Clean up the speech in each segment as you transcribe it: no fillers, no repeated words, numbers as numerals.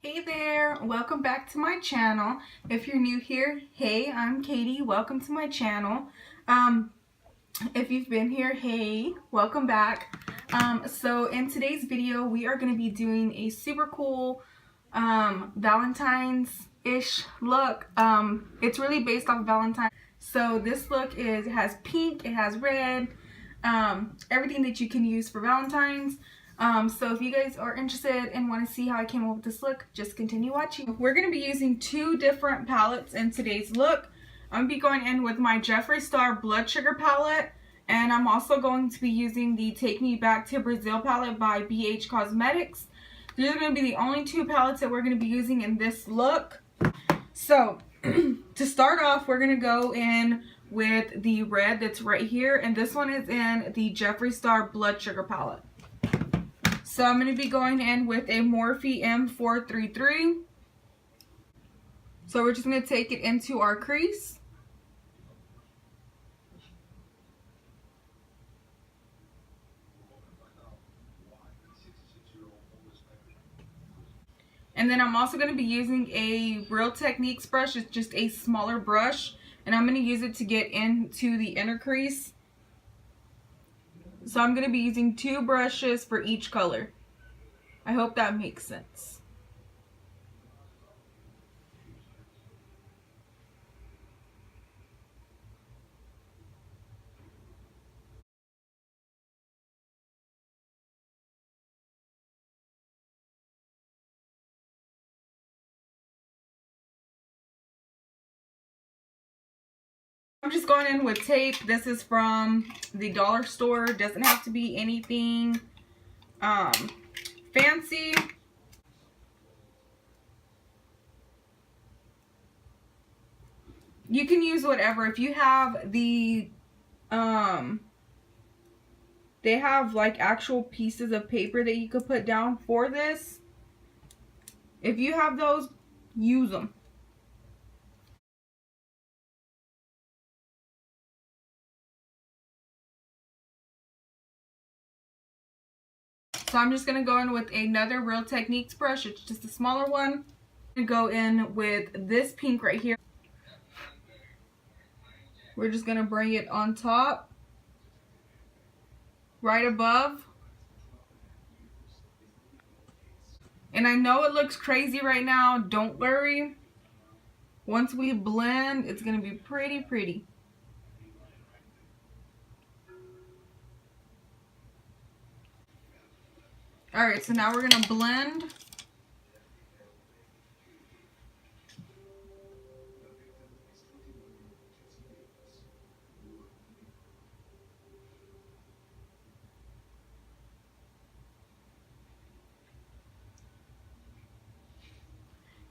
Hey there, welcome back to my channel. If you're new here, hey, I'm Katie. Welcome to my channel. If you've been here, hey, welcome back. So in today's video, we are going to be doing a super cool Valentine's-ish look. It's really based off Valentine. So this look has pink, it has red, everything that you can use for Valentine's. So if you guys are interested and want to see how I came up with this look, just continue watching. We're going to be using two different palettes in today's look. I'm going to be going in with my Jeffree Star Blood Sugar palette, and I'm also going to be using the Take Me Back to Brazil palette by E.L.F Cosmetics. These are going to be the only two palettes that we're going to be using in this look. So to start off, we're going to go in with the red that's right here, and this one is in the Jeffree Star Blood Sugar palette. So I'm going to be going in with a Morphe M433. So we're just going to take it into our crease. And then I'm also going to be using a Real Techniques brush. It's just a smaller brush, and I'm going to use it to get into the inner crease. So I'm going to be using two brushes for each color. I hope that makes sense. I'm just going in with tape. This is from the dollar store. Doesn't have to be anything fancy. You can use whatever. If you have the they have like actual pieces of paper that you could put down for this. If you have those, use them. So I'm just going to go in with another Real Techniques brush. It's just a smaller one. I'm going to go in with this pink right here. We're just going to bring it on top, right above. And I know it looks crazy right now. Don't worry. Once we blend, it's going to be pretty. Alright, so now we're going to blend.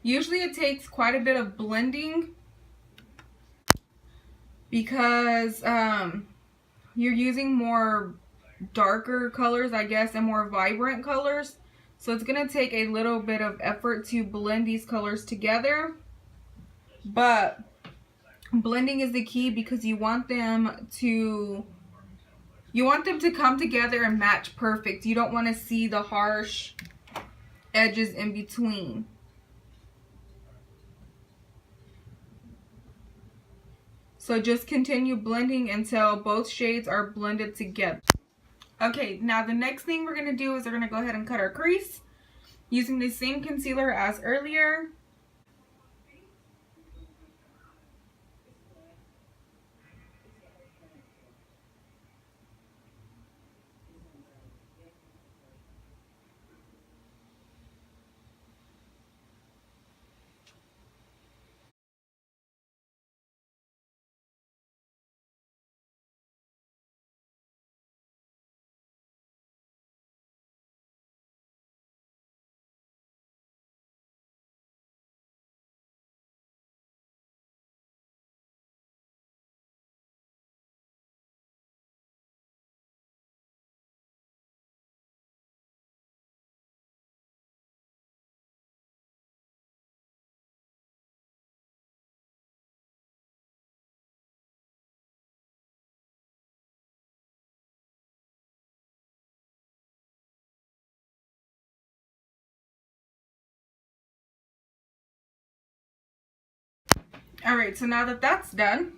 Usually it takes quite a bit of blending because you're using more darker colors, I guess, and more vibrant colors. So it's going to take a little bit of effort to blend these colors together. But blending is the key because you want them to come together and match perfect. You don't want to see the harsh edges in between. So just continue blending until both shades are blended together. Okay, now the next thing we're going to do is we're going to go ahead and cut our crease using the same concealer as earlier. Alright, so now that that's done,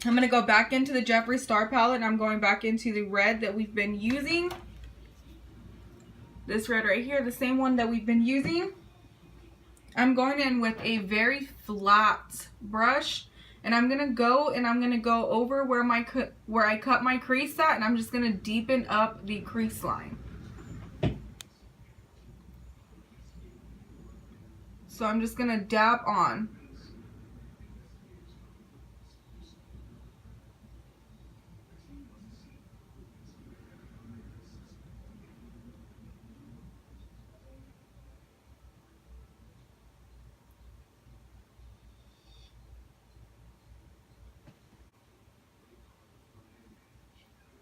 I'm going to go back into the Jeffree Star palette, and I'm going back into the red that we've been using. This red right here, the same one that we've been using. I'm going in with a very flat brush, and I'm going to go over where I cut my crease at, and I'm just going to deepen up the crease line. So I'm just going to dab on.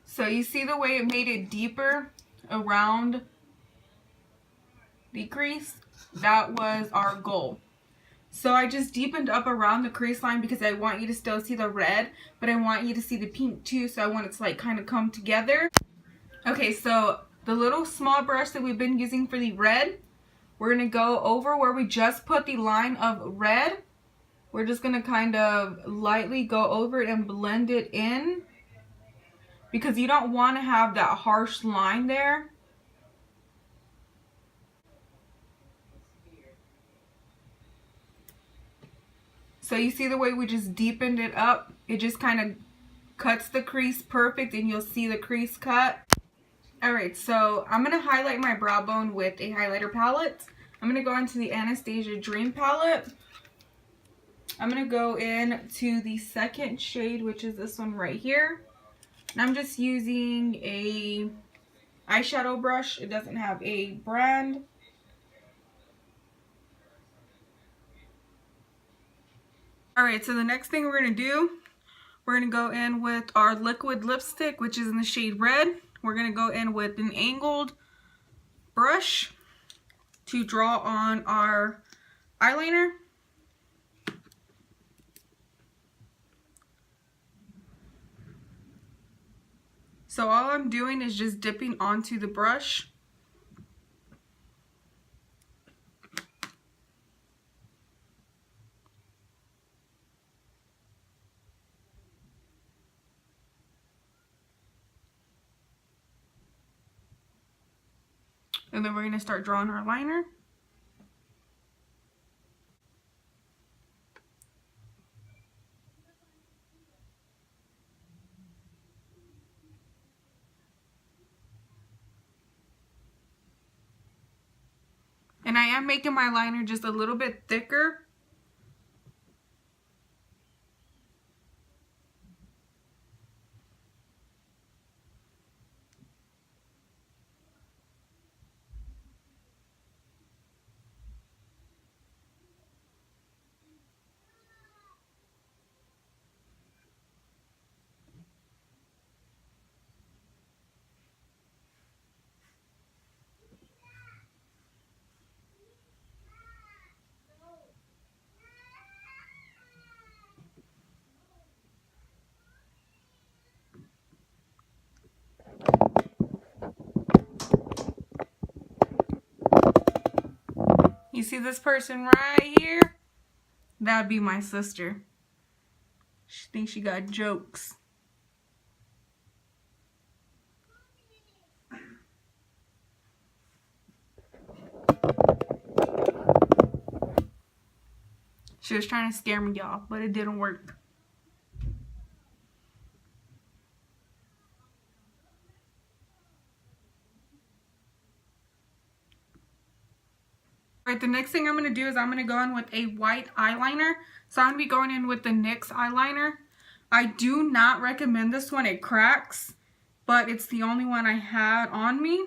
So you see the way it made it deeper around the crease? That was our goal. So I just deepened up around the crease line because I want you to still see the red, but I want you to see the pink too, so I want it to like kind of come together. Okay, so the little small brush that we've been using for the red, we're going to go over where we just put the line of red. We're just going to kind of lightly go over it and blend it in, because you don't want to have that harsh line there. So you see the way we just deepened it up? It just kind of cuts the crease perfect, and you'll see the crease cut. Alright, so I'm going to highlight my brow bone with a highlighter palette. I'm going to go into the Anastasia Dream palette. I'm going to go into the second shade, which is this one right here. And I'm just using a eyeshadow brush. It doesn't have a brand. Alright, so the next thing we're going to do, we're going to go in with our liquid lipstick, which is in the shade red. We're going to go in with an angled brush to draw on our eyeliner. So all I'm doing is just dipping onto the brush. And then we're going to start drawing our liner. And I am making my liner just a little bit thicker. You see this person right here? That'd be my sister. She thinks she got jokes. She was trying to scare me, y'all, but it didn't work. Alright, the next thing I'm going to do is I'm going to go in with a white eyeliner. So I'm going to be going in with the NYX eyeliner. I do not recommend this one. It cracks, but it's the only one I had on me.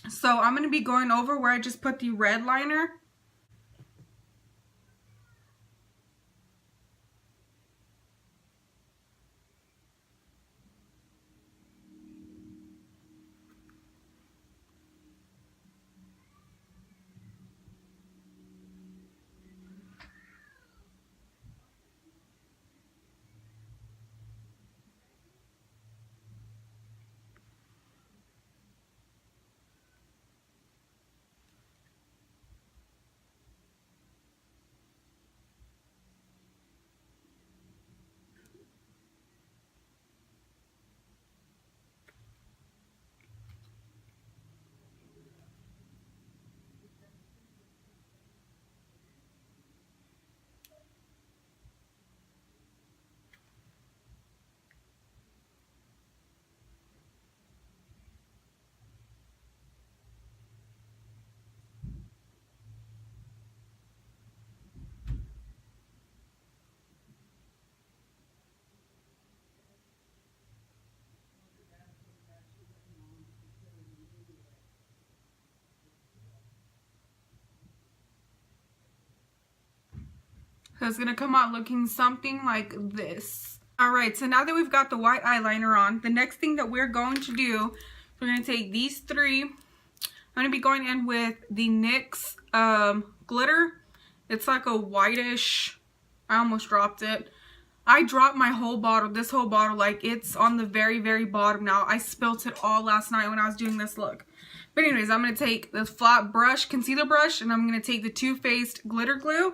So I'm going to be going over where I just put the red liner. So it's going to come out looking something like this. Alright, so now that we've got the white eyeliner on, the next thing that we're going to do, we're going to take these three. I'm going to be going in with the NYX glitter. It's like a whitish, I almost dropped it. I dropped my whole bottle, this whole bottle, like it's on the very, very bottom now. I spilt it all last night when I was doing this look. But anyways, I'm going to take this flat brush, concealer brush, and I'm going to take the Too Faced glitter glue.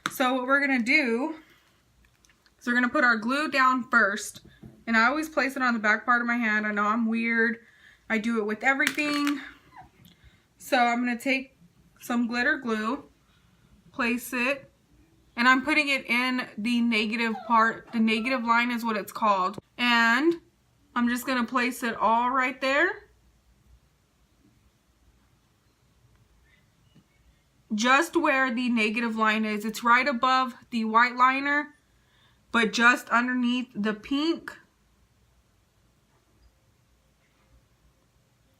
So what we're going to do is we're going to put our glue down first. And I always place it on the back part of my hand. I know I'm weird. I do it with everything. So I'm going to take some glitter glue, place it, and I'm putting it in the negative part. The negative line is what it's called. And I'm just going to place it all right there. Just where the negative line is. It's right above the white liner, but just underneath the pink.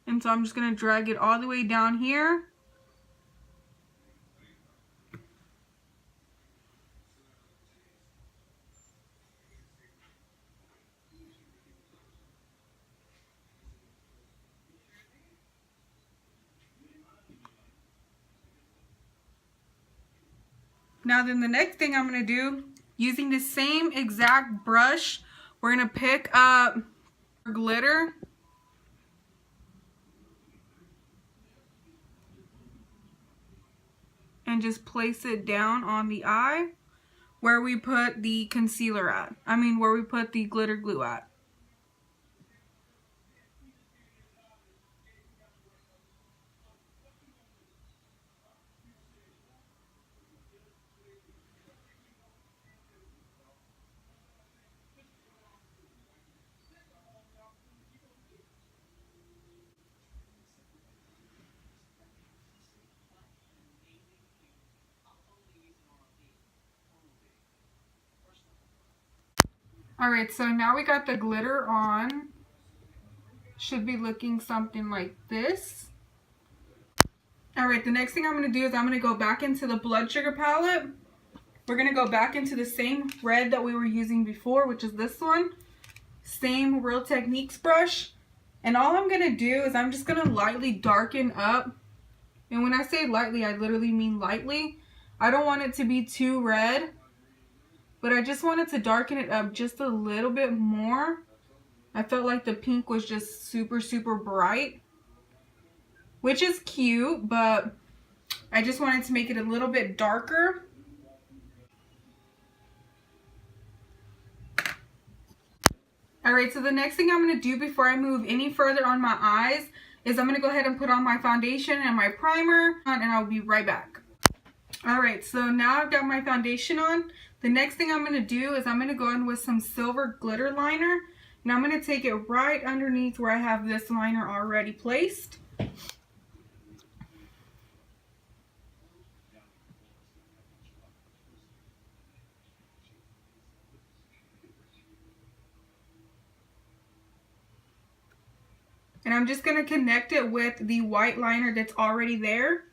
And so I'm just going to drag it all the way down here. Now then the next thing I'm going to do, using the same exact brush, we're going to pick up glitter. And just place it down on the eye where we put the concealer at. I mean where we put the glitter glue at. Alright, so now we got the glitter on. Should be looking something like this. Alright, the next thing I'm going to do is I'm going to go back into the blood sugar palette. We're going to go back into the same red that we were using before, which is this one. Same Real Techniques brush. And all I'm going to do is I'm just going to lightly darken up. And when I say lightly, I literally mean lightly. I don't want it to be too red. But I just wanted to darken it up just a little bit more. I felt like the pink was just super, super bright. Which is cute, but I just wanted to make it a little bit darker. Alright, so the next thing I'm going to do before I move any further on my eyes is I'm going to go ahead and put on my foundation and my primer, and I'll be right back. Alright, so now I've got my foundation on. The next thing I'm going to do is I'm going to go in with some silver glitter liner. And I'm going to take it right underneath where I have this liner already placed. And I'm just going to connect it with the white liner that's already there.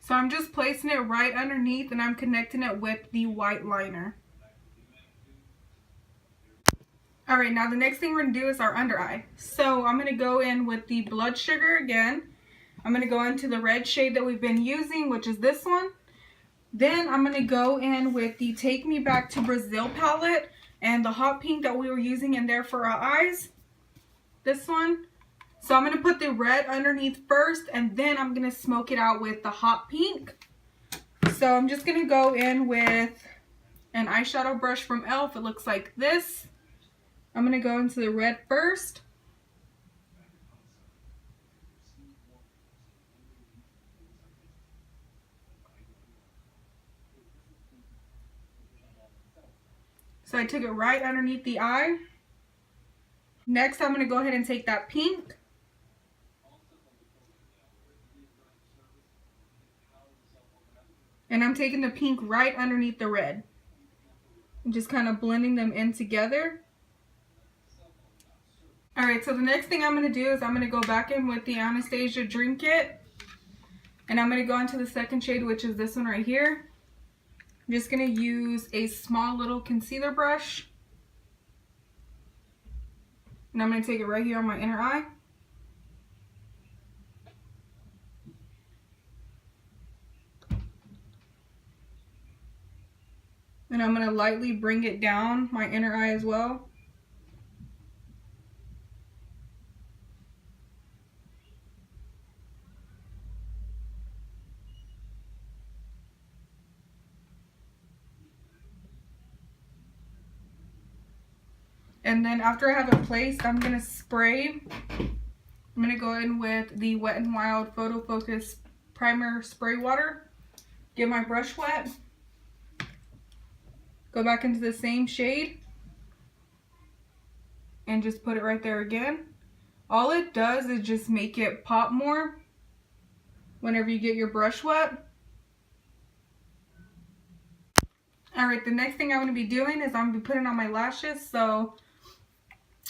So I'm just placing it right underneath and I'm connecting it with the white liner. Alright, now the next thing we're going to do is our under eye. So I'm going to go in with the blood sugar again. I'm going to go into the red shade that we've been using, which is this one. Then I'm going to go in with the Take Me Back to Brazil palette and the hot pink that we were using in there for our eyes. This one. So I'm going to put the red underneath first and then I'm going to smoke it out with the hot pink. So I'm just going to go in with an eyeshadow brush from E.L.F. It looks like this. I'm going to go into the red first. So I took it right underneath the eye. Next I'm going to go ahead and take that pink. And I'm taking the pink right underneath the red. And just kind of blending them in together. Alright, so the next thing I'm going to do is I'm going to go back in with the Anastasia Dream Kit. And I'm going to go into the second shade, which is this one right here. I'm just going to use a small little concealer brush. And I'm going to take it right here on my inner eye. And I'm going to lightly bring it down my inner eye as well. And then after I have it placed, I'm going to spray. I'm going to go in with the Wet n Wild Photo Focus Primer Spray Water. Get my brush wet. Go back into the same shade. And just put it right there again. All it does is just make it pop more whenever you get your brush wet. Alright, the next thing I'm going to be doing is I'm going to be putting on my lashes. So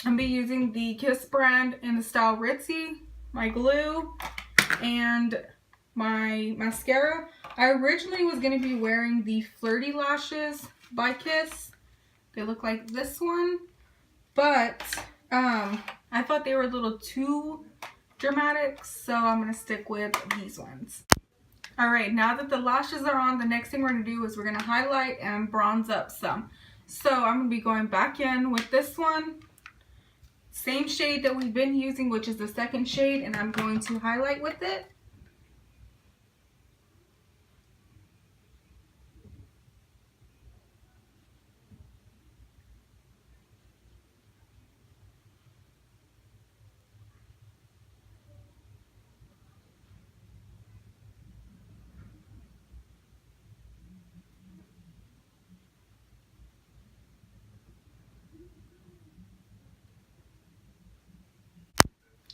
I'm going to be using the Kiss brand in the style Ritzy, my glue, and my mascara. I originally was going to be wearing the Flirty Lashes by Kiss. They look like this one, but I thought they were a little too dramatic, so I'm going to stick with these ones. Alright, now that the lashes are on, the next thing we're going to do is we're going to highlight and bronze up some. So I'm going to be going back in with this one. Same shade that we've been using, which is the second shade, and I'm going to highlight with it.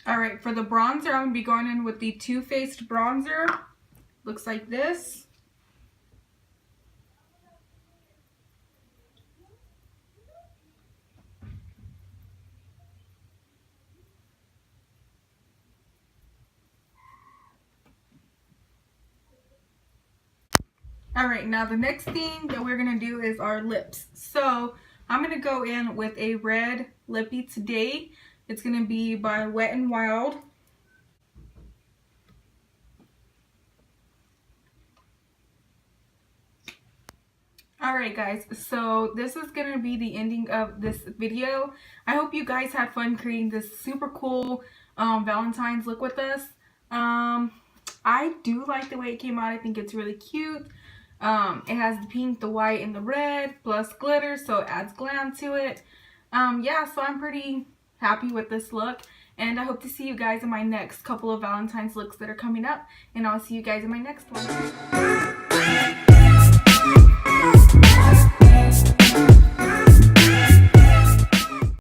Alright, for the bronzer, I'm going to be going in with the Too Faced bronzer. Looks like this. Alright, now the next thing that we're going to do is our lips. So I'm going to go in with a red Lippie today. It's going to be by Wet n Wild. Alright guys, so this is going to be the ending of this video. I hope you guys had fun creating this super cool Valentine's look with us. I do like the way it came out. I think it's really cute. It has the pink, the white, and the red, plus glitter, so it adds glam to it. Yeah, so I'm pretty happy with this look, and I hope to see you guys in my next couple of Valentine's looks that are coming up, and I'll see you guys in my next one.